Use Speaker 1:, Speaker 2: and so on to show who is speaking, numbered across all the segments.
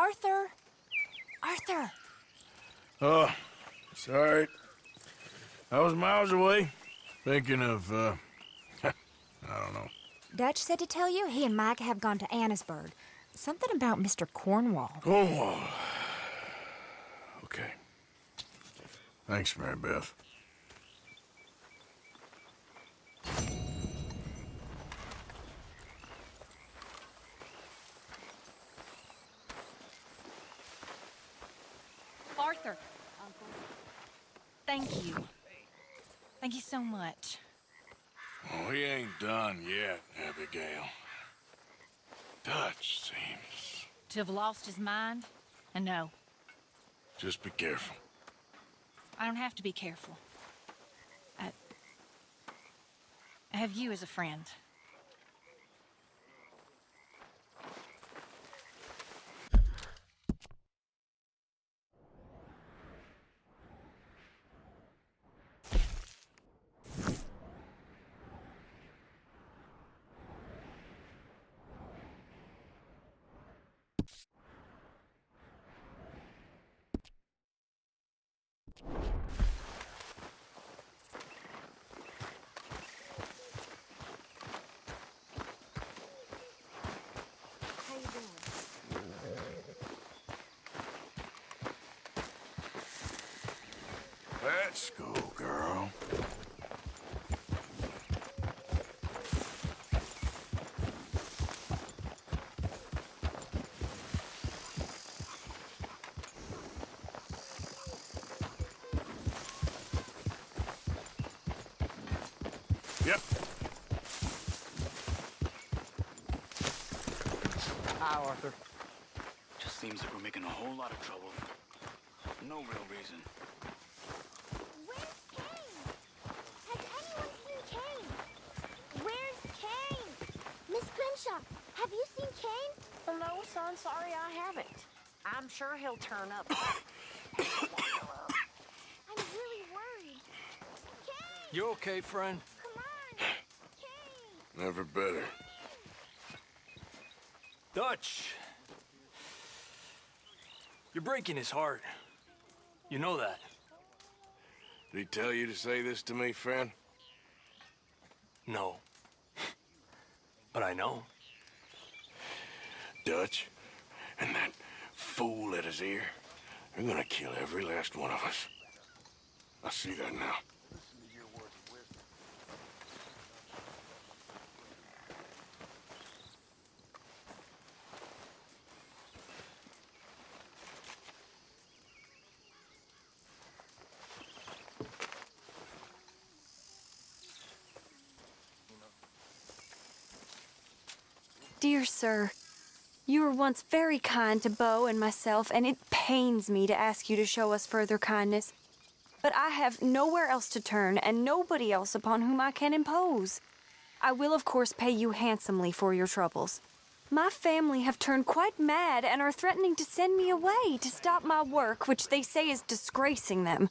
Speaker 1: Arthur! Arthur!
Speaker 2: Oh, sorry. I was miles away, thinking of, I don't know.
Speaker 1: Dutch said to tell you he and Mike have gone to Annesburg. Something about Mr. Cornwall.
Speaker 2: Cornwall. Okay. Thanks, Mary Beth.
Speaker 1: Arthur. Thank you. Thank you so much.
Speaker 2: Oh, he ain't done yet, Abigail. Dutch seems...
Speaker 1: To have lost his mind? And no,
Speaker 2: Just be careful.
Speaker 1: I don't have to be careful. I have you as a friend.
Speaker 2: Let's go, girl. Yep.
Speaker 3: Hi, Arthur. Just seems like we're making a whole lot of trouble. No real reason.
Speaker 4: Where's Kane? Has anyone seen Kane? Where's Kane? Miss Grimshaw, have you seen Kane?
Speaker 5: Well, no, son, sorry I haven't. I'm sure he'll turn up.
Speaker 4: I'm really worried. Kane!
Speaker 6: You okay, friend?
Speaker 4: Come on! Kane!
Speaker 2: Never better.
Speaker 6: Dutch! You're breaking his heart. You know that.
Speaker 2: Did he tell you to say this to me, friend?
Speaker 6: No. But I know.
Speaker 2: Dutch and that fool at his ear, they're gonna kill every last one of us. I see that now.
Speaker 7: Dear sir, you were once very kind to Beau and myself, and it pains me to ask you to show us further kindness. But I have nowhere else to turn, and nobody else upon whom I can impose. I will, of course, pay you handsomely for your troubles. My family have turned quite mad and are threatening to send me away to stop my work, which they say is disgracing them.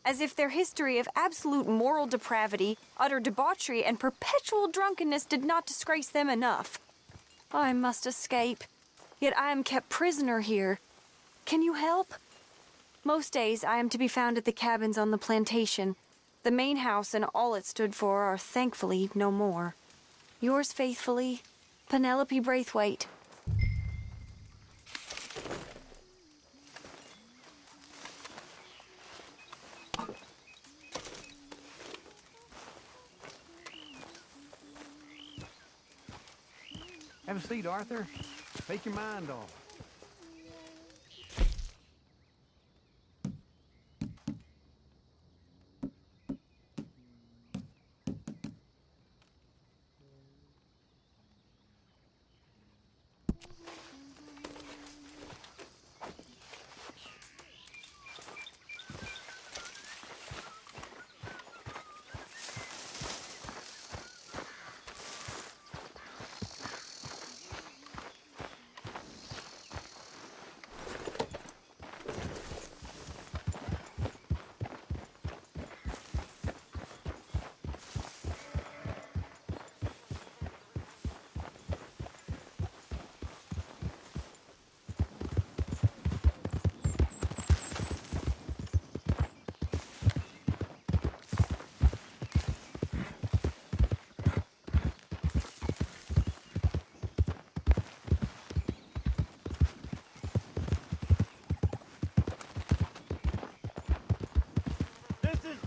Speaker 7: As if their history of absolute moral depravity, utter debauchery, and perpetual drunkenness did not disgrace them enough. I must escape, yet I am kept prisoner here. Can you help? Most days I am to be found at the cabins on the plantation. The main house and all it stood for are thankfully no more. Yours faithfully, Penelope Braithwaite.
Speaker 3: Have a seat, Arthur. Take your mind off.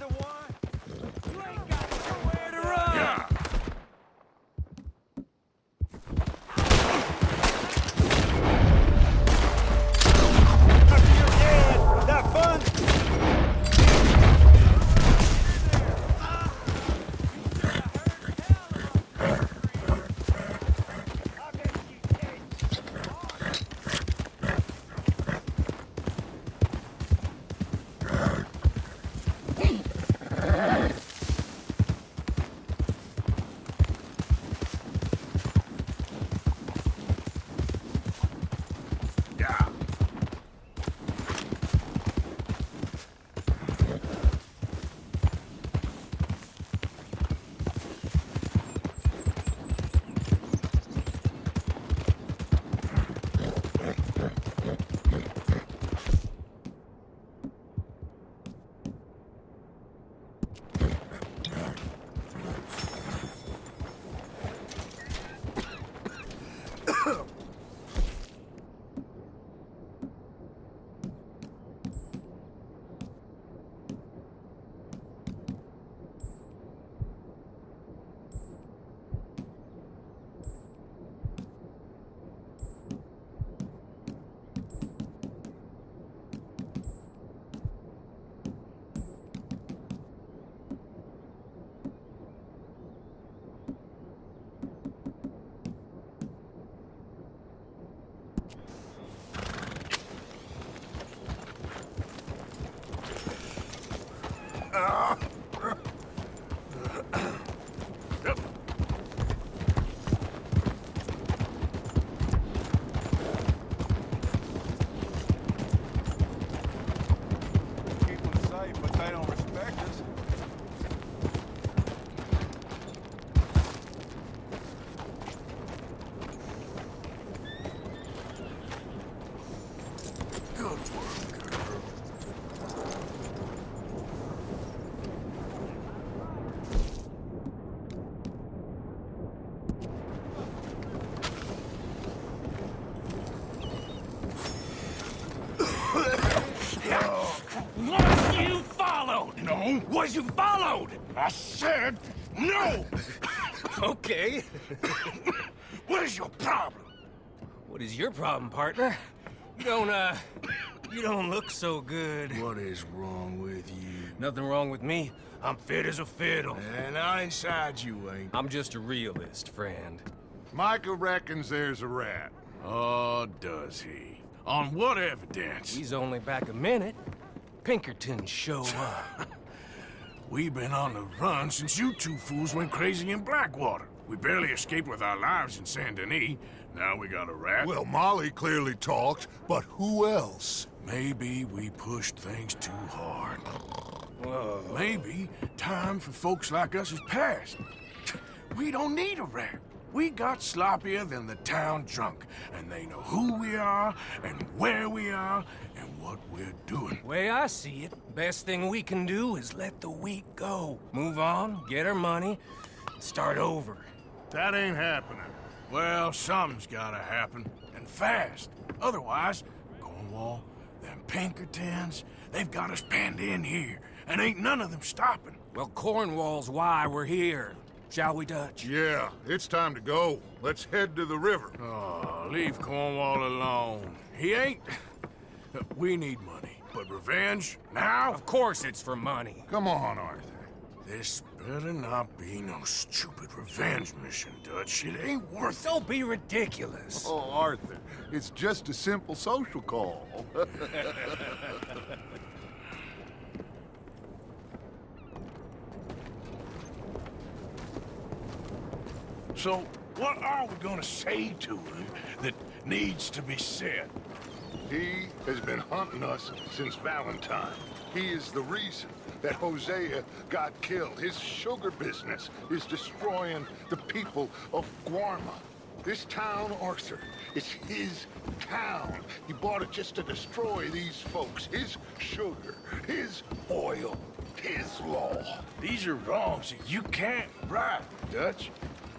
Speaker 6: another one? You ain't got nowhere to run!
Speaker 2: Yeah.
Speaker 6: After you're dead! That fun?
Speaker 2: Was you followed? I said no!
Speaker 6: Okay.
Speaker 2: What is your problem?
Speaker 6: What is your problem, partner? You don't look so good.
Speaker 2: What is wrong with you?
Speaker 6: Nothing wrong with me. I'm fit as a fiddle.
Speaker 2: And not inside you ain't.
Speaker 6: I'm just a realist, friend.
Speaker 8: Micah reckons there's a rat.
Speaker 2: Oh, does he? On what evidence?
Speaker 6: He's only back a minute. Pinkertons show up.
Speaker 2: We've been on the run since you two fools went crazy in Blackwater. We barely escaped with our lives in Saint Denis. Now we got a rat.
Speaker 8: Well, Molly clearly talked, but who else?
Speaker 2: Maybe we pushed things too hard.
Speaker 6: Whoa.
Speaker 2: Maybe time for folks like us is past. We don't need a rat. We got sloppier than the town drunk, and they know who we are, and where we are, and what we're doing.
Speaker 6: Way I see it, best thing we can do is let the week go. Move on, get our money, start over.
Speaker 8: That ain't happening.
Speaker 2: Well, something's gotta happen, and fast. Otherwise, Cornwall, them Pinkertons, they've got us penned in here, and ain't none of them stopping.
Speaker 6: Well, Cornwall's why we're here. Shall we, Dutch?
Speaker 8: Yeah, it's time to go. Let's head to the river.
Speaker 2: Oh, leave Cornwall alone. He ain't... We need money, but revenge, now?
Speaker 6: Of course it's for money.
Speaker 8: Come on, Arthur.
Speaker 2: This better not be no stupid revenge mission, Dutch. It ain't worth it.
Speaker 6: Don't be ridiculous.
Speaker 8: Oh, Arthur, it's just a simple social call.
Speaker 2: So, what are we gonna say to him that needs to be said?
Speaker 8: He has been hunting us since Valentine. He is the reason that Hosea got killed. His sugar business is destroying the people of Guarma. This town, Arthur, is his town. He bought it just to destroy these folks. His sugar, his oil, his law.
Speaker 2: These are wrongs that you can't right, Dutch.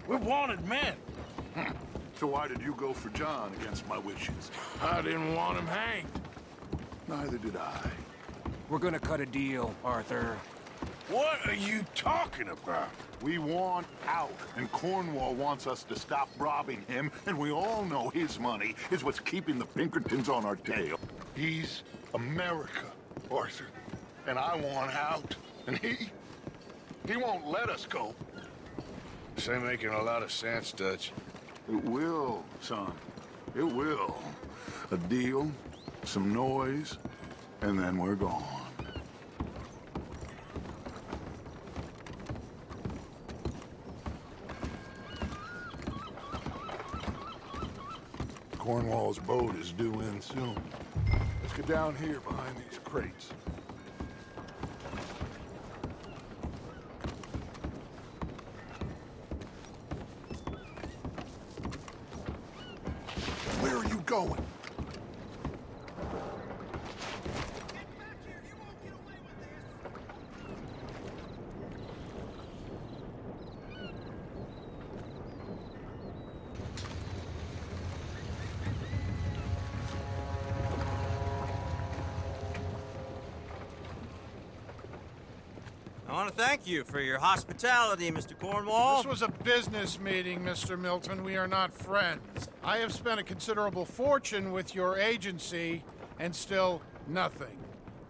Speaker 2: We're wanted men.
Speaker 8: So why did you go for John against my wishes?
Speaker 2: I didn't want him hanged.
Speaker 8: Neither did I.
Speaker 6: We're gonna cut a deal, Arthur.
Speaker 2: What are you talking about?
Speaker 8: We want out, and Cornwall wants us to stop robbing him, and we all know his money is what's keeping the Pinkertons on our tail. He's America, Arthur, and I want out, and he won't let us go.
Speaker 2: This ain't making a lot of sense, Dutch.
Speaker 8: It will, son. It will. A deal, some noise, and then we're gone. Cornwall's boat is due in soon. Let's get down here behind these crates. Where are you going?
Speaker 9: I want to thank you for your hospitality, Mr. Cornwall.
Speaker 10: This was a business meeting, Mr. Milton. We are not friends. I have spent a considerable fortune with your agency, and still nothing.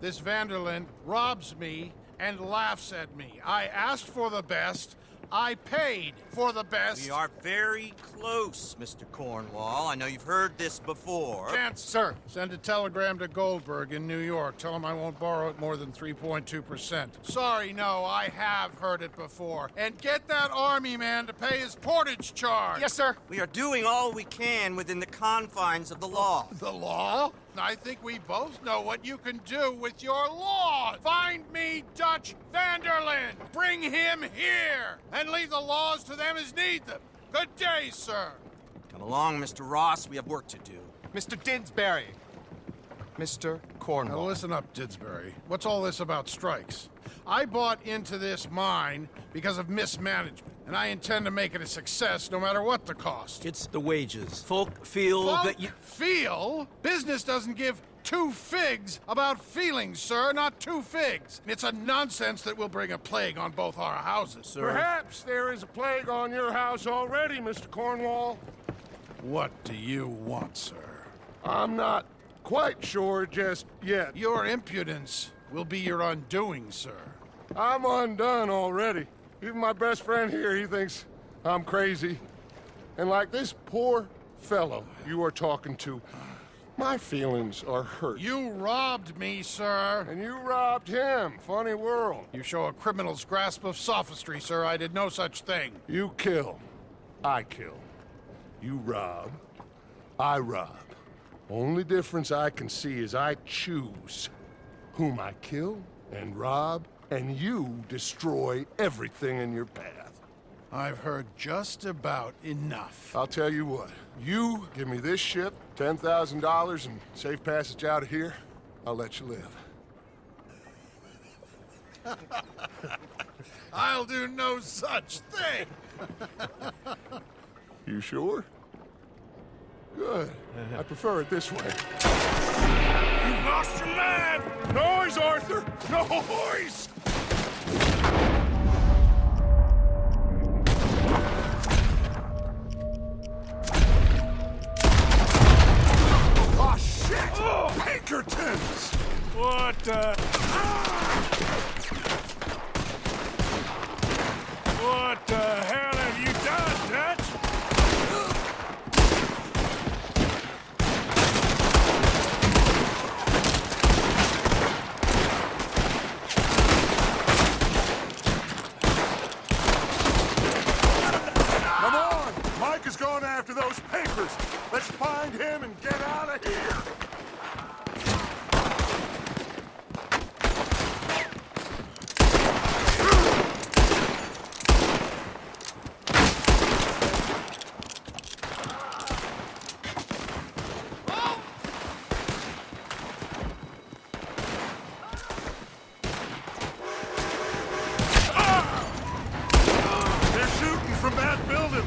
Speaker 10: This Vanderlyn robs me and laughs at me. I asked for the best. I paid for the best.
Speaker 9: We are very close, Mr. Cornwall. I know you've heard this before.
Speaker 10: Chance, sir. Send a telegram to Goldberg in New York. Tell him I won't borrow it more than 3.2%. Sorry, no, I have heard it before. And get that army man to pay his portage charge.
Speaker 6: Yes, sir.
Speaker 9: We are doing all we can within the confines of the law.
Speaker 10: The law? I think we both know what you can do with your law. Find me Dutch Vanderlyn. Bring him here. And leave the laws to them as need them. Good day, sir.
Speaker 9: Come along, Mr. Ross. We have work to do.
Speaker 6: Mr. Didsbury. Mr. Cornwall.
Speaker 10: Now listen up, Didsbury. What's all this about strikes? I bought into this mine because of mismanagement, and I intend to make it a success no matter what the cost.
Speaker 6: It's the wages. Folk feel that you...
Speaker 10: Feel? Business doesn't give two figs about feelings, sir, not two figs. It's a nonsense that will bring a plague on both our houses, sir.
Speaker 2: Perhaps there is a plague on your house already, Mr. Cornwall.
Speaker 10: What do you want, sir?
Speaker 2: I'm not quite sure just yet.
Speaker 10: Your impudence will be your undoing, sir.
Speaker 2: I'm undone already. Even my best friend here, he thinks I'm crazy. And like this poor fellow you are talking to, my feelings are hurt.
Speaker 10: You robbed me, sir.
Speaker 2: And you robbed him. Funny world.
Speaker 10: You show a criminal's grasp of sophistry, sir. I did no such thing.
Speaker 2: You kill. I kill. You rob. I rob. Only difference I can see is I choose whom I kill and rob, and you destroy everything in your path.
Speaker 10: I've heard just about enough.
Speaker 2: I'll tell you what. You give me this ship, $10,000, and safe passage out of here, I'll let you live.
Speaker 10: I'll do no such thing.
Speaker 2: You sure? Good. I prefer it this way.
Speaker 10: You lost your man!
Speaker 2: Noise, Arthur! Noise! Oh, shit! Oh. Pinkertons!
Speaker 10: What the... What the hell have you done, Dutch?
Speaker 2: Come on! Mike is going after those papers. Let's find him and get out of here. They're shooting from that building.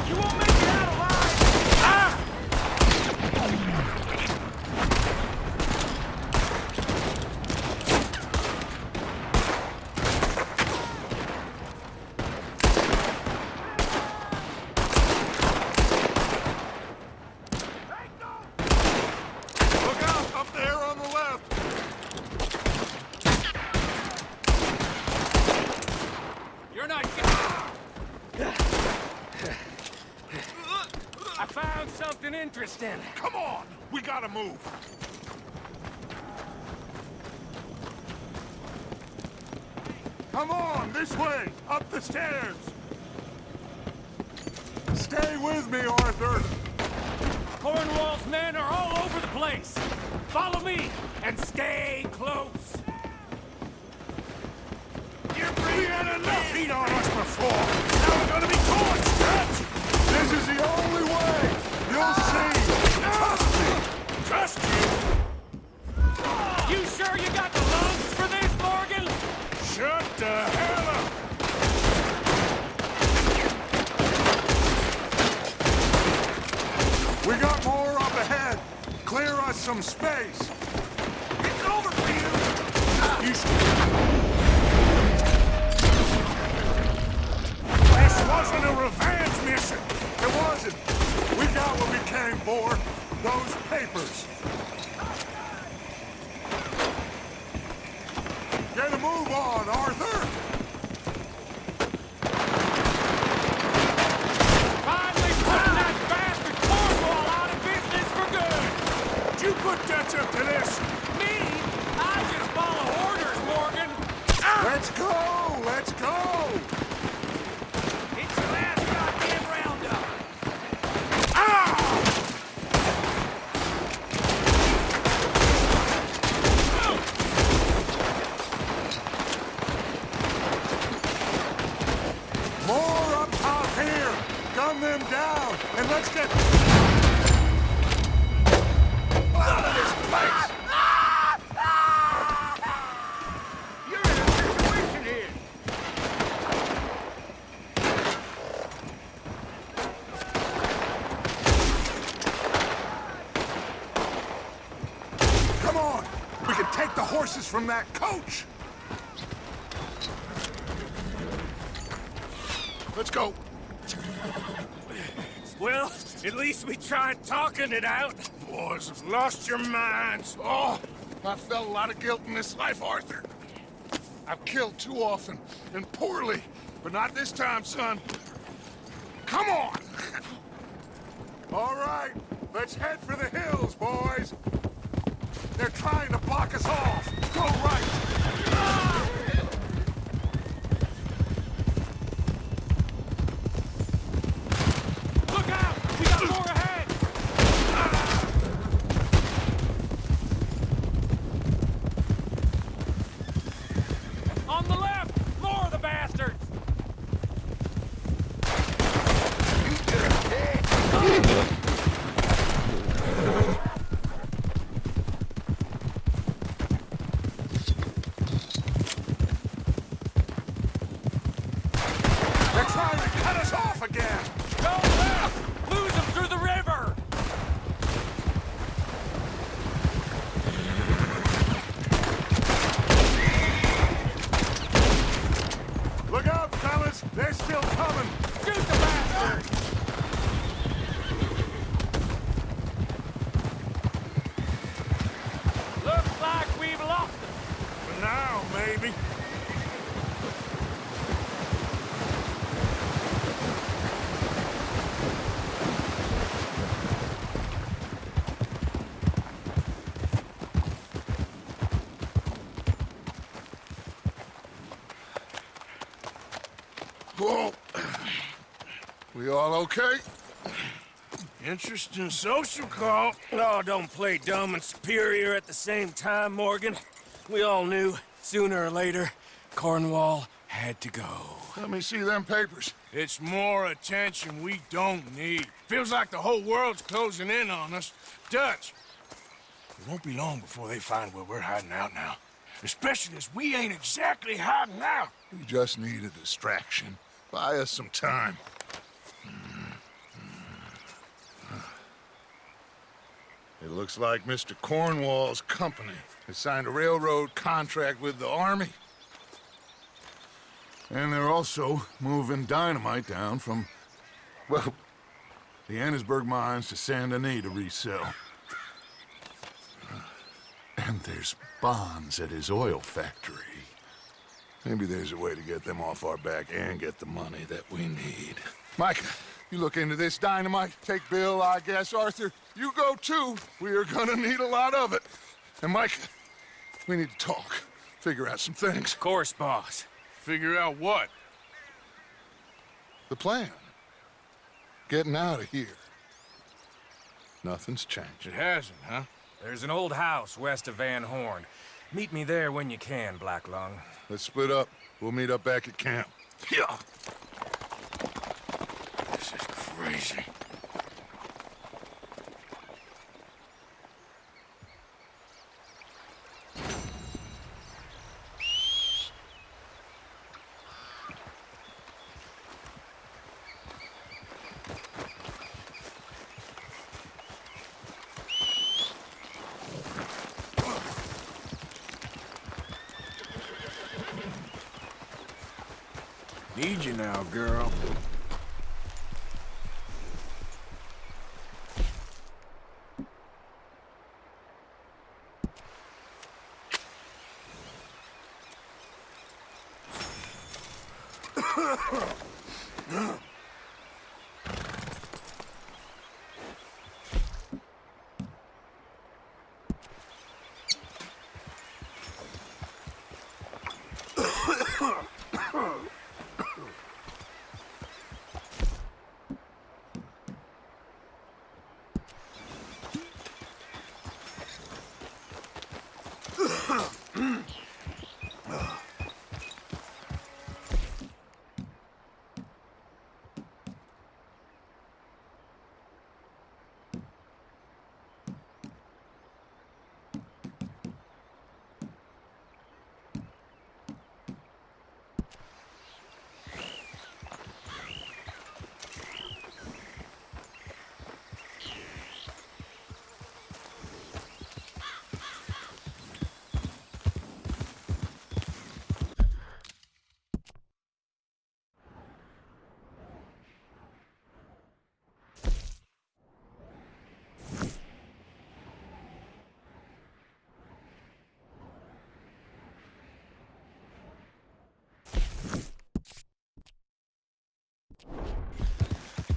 Speaker 10: You won't make it out alive!
Speaker 6: an interest in.
Speaker 8: Come on! We gotta move! Come on, this way! Up the stairs! Stay with me, Arthur!
Speaker 6: Cornwall's men are all over the place. Follow me and stay close.
Speaker 2: We had enough heat on us before. Now we're gonna be torched, Dutch!
Speaker 8: This is the only way! You'll see!
Speaker 2: Trust you!
Speaker 6: You sure you got the lungs for this, Morgan?
Speaker 2: Shut the hell up!
Speaker 8: We got more up ahead! Clear us some space!
Speaker 2: It's over for you! You should... This wasn't a revenge mission!
Speaker 8: It wasn't! We got what we came for! Those papers! Get a move on, Arthur!
Speaker 6: Finally putting that bastard Cornwall out of business for good!
Speaker 2: Did you put Dutch up to this?
Speaker 6: Me? I just follow orders, Morgan!
Speaker 8: Let's go! Let's go!
Speaker 6: It's your last goddamn roundup!
Speaker 8: More up top here! Gun them down, and let's get out of this place!
Speaker 2: You're in a situation here!
Speaker 8: Come on! We can take the horses from that coach! Let's go!
Speaker 6: Well, at least we tried talking it out.
Speaker 2: Boys have lost your minds.
Speaker 8: Oh, I felt a lot of guilt in this life, Arthur. I've killed too often, and poorly, but not this time, son. Come on! All right, let's head for the hills, boys. They're trying to block us off. Go right.
Speaker 6: Look out! We got more ahead! On the left! More of the bastards!
Speaker 8: They're trying to cut us off again.
Speaker 6: Go left! Lose them through the river!
Speaker 8: Look out, fellas. They're still coming.
Speaker 6: Shoot the bastards! Looks like we've lost them.
Speaker 2: For now, maybe.
Speaker 8: Whoa. We all okay?
Speaker 2: Interesting social call.
Speaker 6: Oh, don't play dumb and superior at the same time, Morgan. We all knew, sooner or later, Cornwall had to go.
Speaker 8: Let me see them papers.
Speaker 2: It's more attention we don't need. Feels like the whole world's closing in on us. Dutch, it won't be long before they find where we're hiding out now. Especially as we ain't exactly hiding out.
Speaker 8: We just need a distraction. Buy us some time. It looks like Mr. Cornwall's company has signed a railroad contract with the Army. And they're also moving dynamite down from, well, the Annesburg mines to Saint Denis to resell. And there's bonds at his oil factory. Maybe there's a way to get them off our back and get the money that we need. Micah, You look into this dynamite. Take Bill, I guess. Arthur, you go too. We are gonna need a lot of it. And Mike, we need to talk. Figure out some things.
Speaker 6: Of course, boss.
Speaker 2: Figure out what?
Speaker 8: The plan. Getting out of here. Nothing's changed.
Speaker 2: It hasn't, huh?
Speaker 6: There's an old house west of Van Horn. Meet me there when you can, Black Lung.
Speaker 8: Let's split up. We'll meet up back at camp.
Speaker 2: Yeah. This is crazy. Need you now, girl.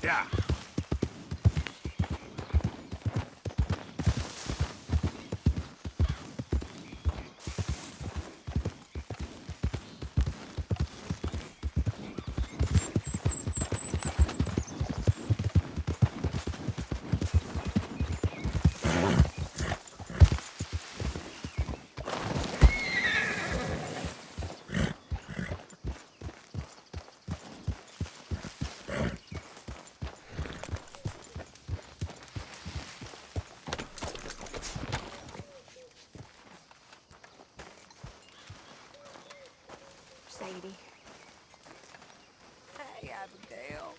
Speaker 2: Yeah.
Speaker 5: Sadie. Hey, Abigail.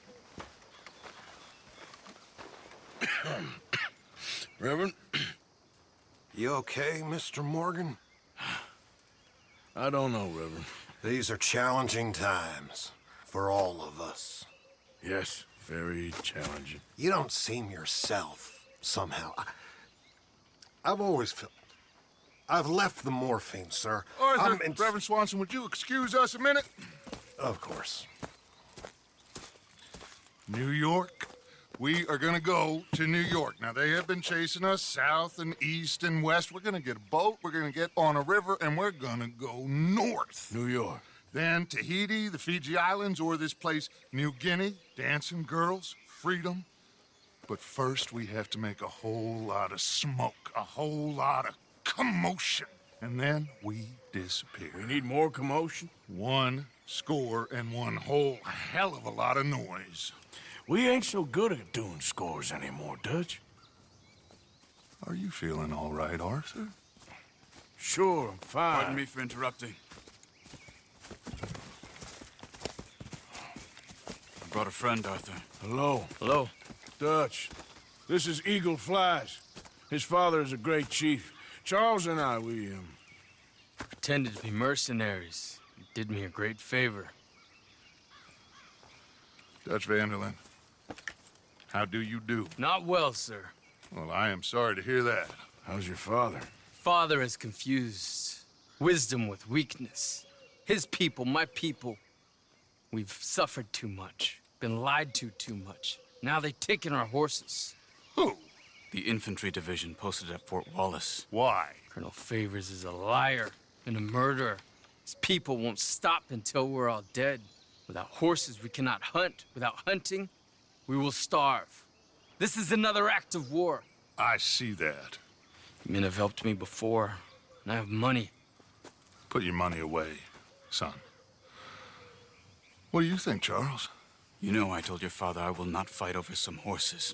Speaker 2: Reverend?
Speaker 11: You okay, Mr. Morgan?
Speaker 2: I don't know, Reverend.
Speaker 11: These are challenging times for all of us.
Speaker 2: Yes, very challenging.
Speaker 11: You don't seem yourself, somehow. I've always felt... I've left the morphine, sir.
Speaker 8: Arthur, Reverend Swanson, would you excuse us a minute?
Speaker 11: Of course.
Speaker 8: New York. We are gonna go to New York. Now, they have been chasing us south and east and west. We're gonna get a boat, we're gonna get on a river, and we're gonna go north.
Speaker 2: New York.
Speaker 8: Then Tahiti, the Fiji Islands, or this place, New Guinea, dancing girls, freedom. But first, we have to make a whole lot of smoke, a whole lot of commotion. And then we disappear.
Speaker 2: We need more commotion?
Speaker 8: 1 score and 1 whole hell of a lot of noise.
Speaker 2: We ain't so good at doing scores anymore, Dutch.
Speaker 8: Are you feeling all right, Arthur?
Speaker 2: Sure, I'm fine.
Speaker 3: Pardon me for interrupting. I brought a friend, Arthur.
Speaker 2: Hello.
Speaker 6: Hello.
Speaker 2: Dutch. This is Eagle Flies. His father is a great chief. Charles and I, we
Speaker 12: pretended to be mercenaries. You did me a great favor.
Speaker 8: Dutch Vanderlyn, how do you do?
Speaker 12: Not well, sir.
Speaker 8: Well, I am sorry to hear that.
Speaker 2: How's your father?
Speaker 12: Father has confused wisdom with weakness. His people, my people, we've suffered too much. Been lied to too much. Now they've taken our horses.
Speaker 3: Who? The infantry division posted at Fort Wallace.
Speaker 8: Why?
Speaker 12: Colonel Favors is a liar and a murderer. His people won't stop until we're all dead. Without horses, we cannot hunt. Without hunting, we will starve. This is another act of war.
Speaker 8: I see that.
Speaker 12: Men have helped me before, and I have money.
Speaker 8: Put your money away, son. What do you think, Charles?
Speaker 3: You know I told your father I will not fight over some horses.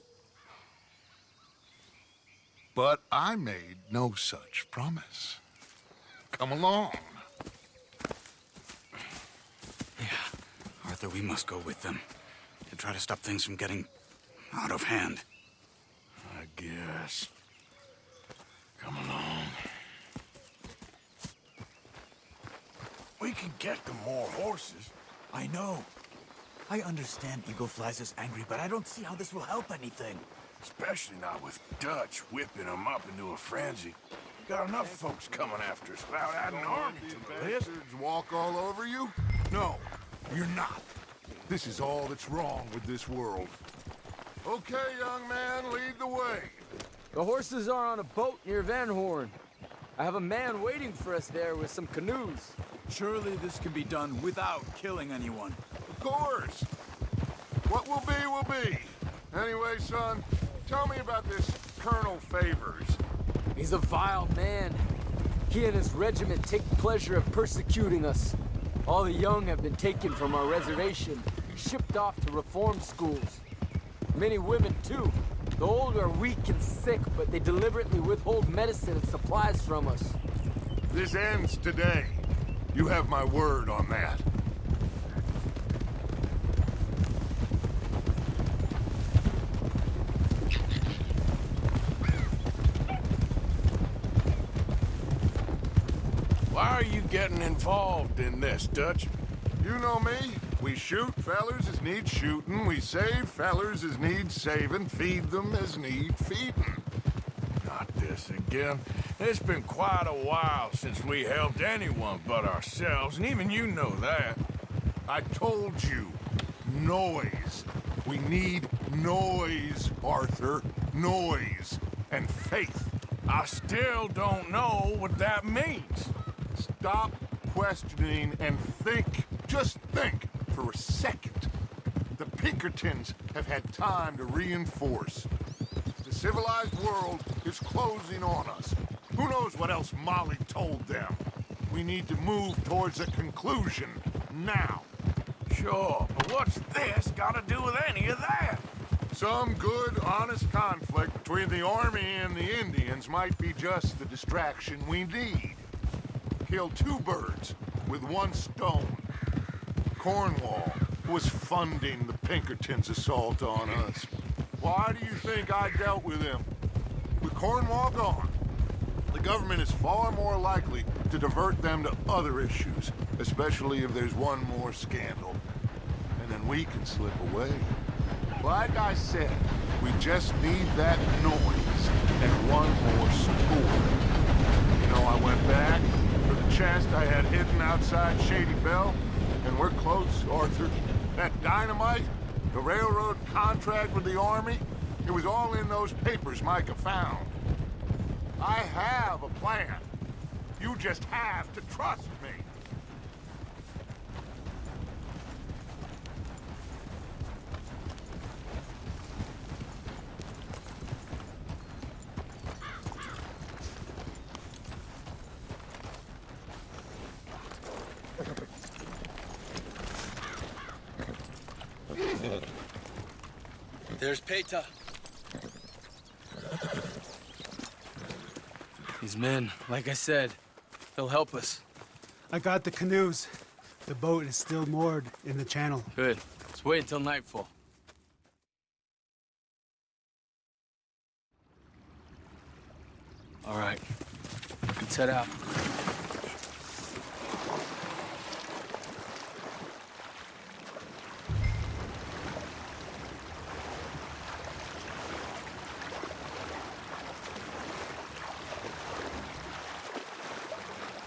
Speaker 8: But I made no such promise. Come along.
Speaker 3: Yeah, Arthur, we must go with them to try to stop things from getting out of hand.
Speaker 2: I guess. Come along. We can get them more horses.
Speaker 13: I know. I understand Eagle Flies is angry, but I don't see how this will help anything.
Speaker 2: Especially not with Dutch whipping them up into a frenzy. Got enough folks coming after us without adding an army to the list.
Speaker 8: Walk all over you? No, you're not. This is all that's wrong with this world. Okay, young man, lead the way.
Speaker 12: The horses are on a boat near Van Horn. I have a man waiting for us there with some canoes.
Speaker 13: Surely this can be done without killing anyone.
Speaker 8: Of course. What will be, will be. Anyway, son, tell me about this Colonel Favors.
Speaker 12: He's a vile man. He and his regiment take pleasure of persecuting us. All the young have been taken from our reservation, shipped off to reform schools. Many women, too. The old are weak and sick, but they deliberately withhold medicine and supplies from us.
Speaker 8: This ends today. You have my word on that.
Speaker 2: Why are you getting involved in this, Dutch?
Speaker 8: You know me. We shoot fellers as need shooting, we save fellers as need saving, feed them as need feeding.
Speaker 2: Not this again. It's been quite a while since we helped anyone but ourselves, and even you know that.
Speaker 8: I told you. Noise. We need noise, Arthur. Noise. And faith.
Speaker 2: I still don't know what that means.
Speaker 8: Stop questioning and think. Just think for a second. The Pinkertons have had time to reinforce. The civilized world is closing on us. Who knows what else Molly told them? We need to move towards a conclusion now.
Speaker 2: Sure, but what's this got to do with any of that?
Speaker 8: Some good, honest conflict between the army and the Indians might be just the distraction we need. Kill two birds with one stone. Cornwall was funding the Pinkertons' assault on us. Why do you think I dealt with him? With Cornwall gone, the government is far more likely to divert them to other issues, especially if there's one more scandal. And then we can slip away. Like I said, we just need that noise and one more score. You know, I went back for the chest I had hidden outside Shady Bell, and we're close, Arthur. That dynamite, the railroad contract with the Army, it was all in those papers Micah found. I have a plan. You just have to trust me.
Speaker 12: There's Peta. These men, like I said, they'll help us.
Speaker 14: I got the canoes. The boat is still moored in the channel.
Speaker 12: Good. Let's wait until nightfall. All right. Let's head out.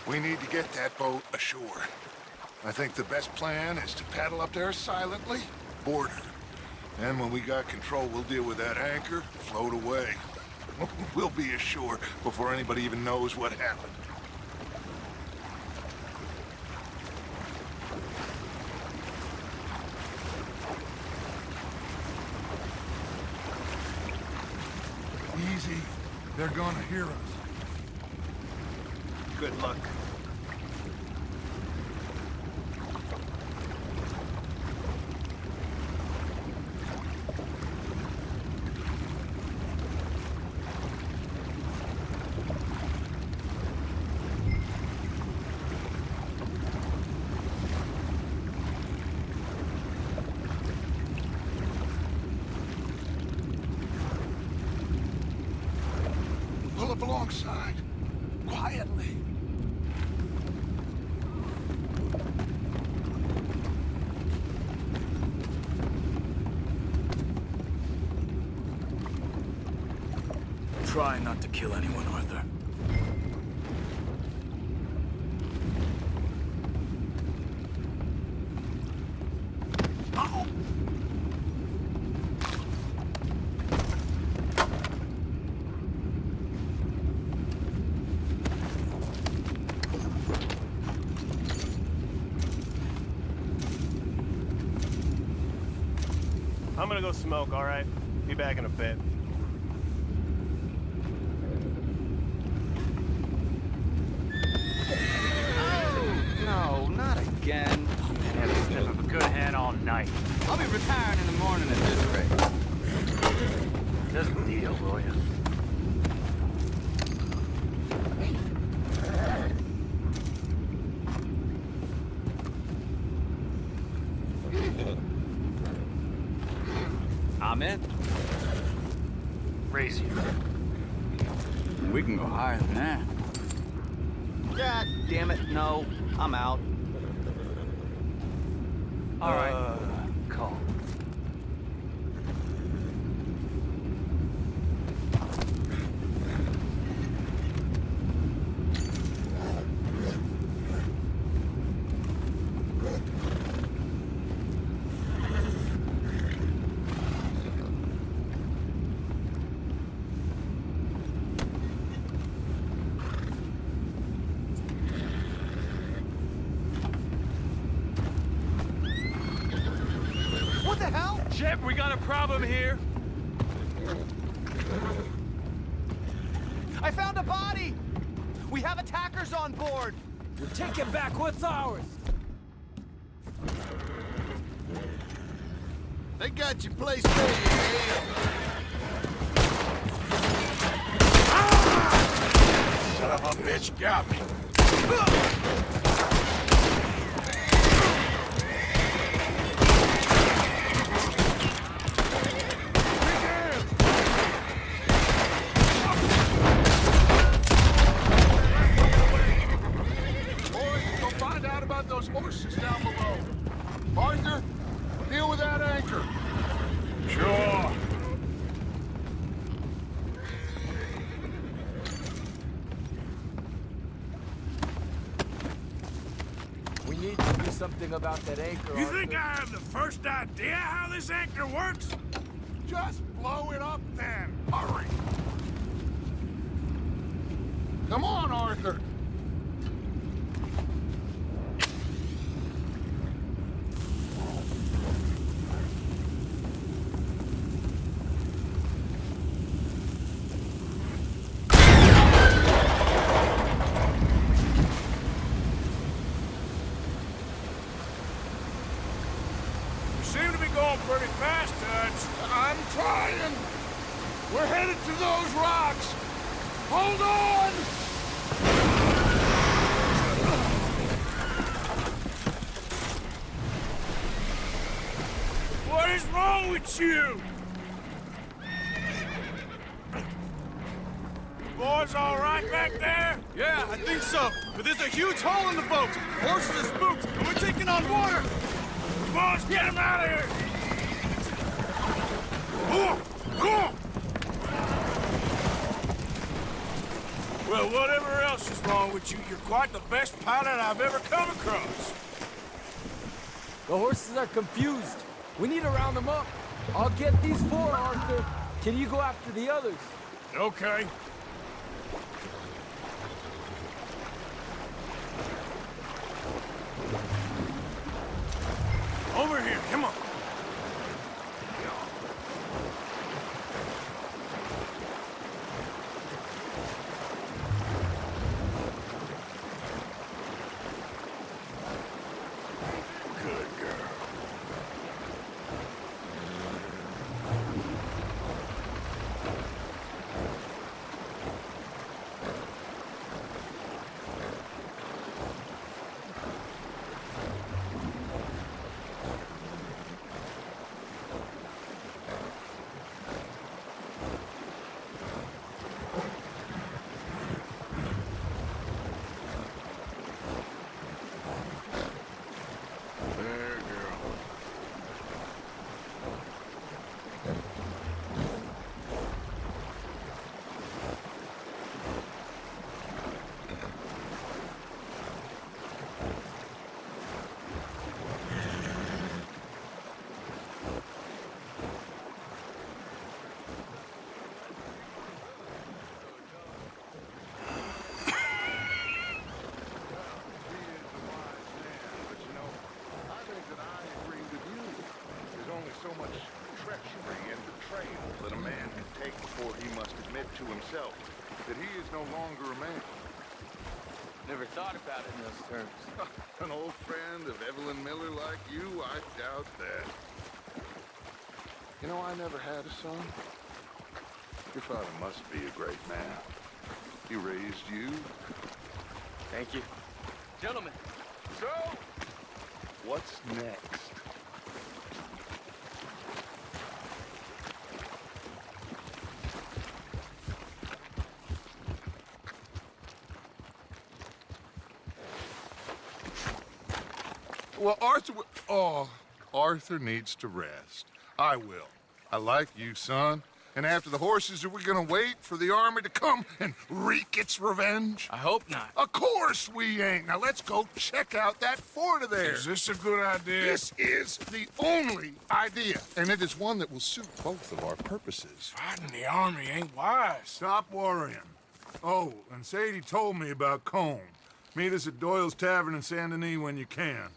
Speaker 8: We need to get that boat ashore. I think the best plan is to paddle up there silently, board her, And when we got control, we'll deal with that anchor, float away. We'll be ashore before anybody even knows what happened.
Speaker 10: Easy. They're gonna hear us.
Speaker 8: Good luck.
Speaker 2: Pull up alongside. Quietly.
Speaker 13: Try not to kill anyone, Arthur.
Speaker 15: I'm gonna go smoke, all right? Be back in a bit.
Speaker 3: No, not again.
Speaker 15: I had a sniff of a good hand all night.
Speaker 3: I'll be retiring in the morning at this rate.
Speaker 15: Just a deal, will you?
Speaker 3: I'm in.
Speaker 15: Raise you.
Speaker 3: We can go higher than that. God damn it, no. I'm out.
Speaker 15: All right. Call.
Speaker 6: Shep, we got a problem here.
Speaker 9: I found a body! We have attackers on board!
Speaker 12: We'll take it back. What's ours?
Speaker 10: They got you placed there.
Speaker 2: Son of a bitch got me.
Speaker 8: Those horses down below. Arthur, deal with that anchor.
Speaker 2: Sure.
Speaker 12: We need to do something about that anchor,
Speaker 2: You
Speaker 12: Arthur.
Speaker 2: think I have the first idea how this anchor works?
Speaker 8: Just blow it up then. Hurry. Come on, Arthur.
Speaker 2: Pretty fast, Dutch. I'm trying. We're headed to those rocks. Hold on! What is wrong with you? Boys all right back there?
Speaker 6: Yeah, I think so. But there's a huge hole in the boat. Horses are spooked, and we're taking on water.
Speaker 2: Boys, get him out of here! Well, whatever else is wrong with you, you're quite the best pilot I've ever come across.
Speaker 12: The horses are confused. We need to round them up. I'll get these 4, Arthur. Can you go after the others?
Speaker 2: Okay. Over here, come on.
Speaker 8: So much treachery and betrayal that a man can take before he must admit to himself that he is no longer a man.
Speaker 12: Never thought about it in those terms.
Speaker 8: An old friend of Evelyn Miller like you, I doubt that. You know, I never had a son. Your father must be a great man. He raised you.
Speaker 12: Thank you. Gentlemen.
Speaker 8: So, what's next? Well, Arthur needs to rest. I will. I like you, son. And after the horses, are we gonna wait for the army to come and wreak its revenge?
Speaker 6: I hope not.
Speaker 8: Of course we ain't. Now let's go check out that fort of theirs.
Speaker 2: Is this a good idea?
Speaker 8: This is the only idea, and it is one that will suit both of our purposes.
Speaker 2: Fighting the army ain't wise.
Speaker 16: Stop worrying. Oh, and Sadie told me about Combe. Meet us at Doyle's Tavern in Saint Denis when you can.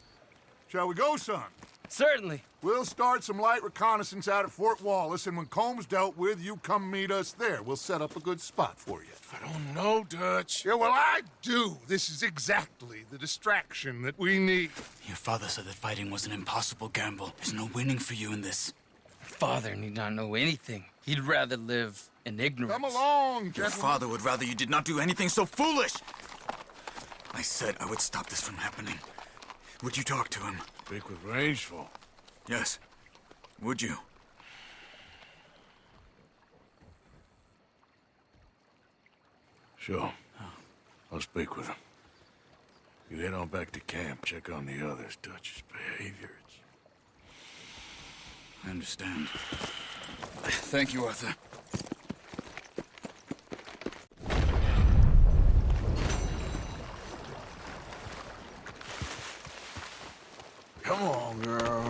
Speaker 16: Shall we go, son?
Speaker 12: Certainly.
Speaker 16: We'll start some light reconnaissance out at Fort Wallace, and when Combs dealt with, you come meet us there. We'll set up a good spot for you.
Speaker 2: I don't know, Dutch.
Speaker 8: Yeah, well, I do. This is exactly the distraction that we need.
Speaker 3: Your father said that fighting was an impossible gamble. There's no winning for you in this.
Speaker 12: Father need not know anything. He'd rather live in ignorance.
Speaker 8: Come along,
Speaker 3: Your
Speaker 8: gentlemen.
Speaker 3: father would rather you did not do anything so foolish. I said I would stop this from happening. Would you talk to him?
Speaker 2: Speak with Rangeful.
Speaker 3: Yes. Would you?
Speaker 2: Sure. I'll speak with him. You head on back to camp, check on the others. Dutch's behavior,
Speaker 3: I understand. Thank you, Arthur.
Speaker 2: Come on, girl.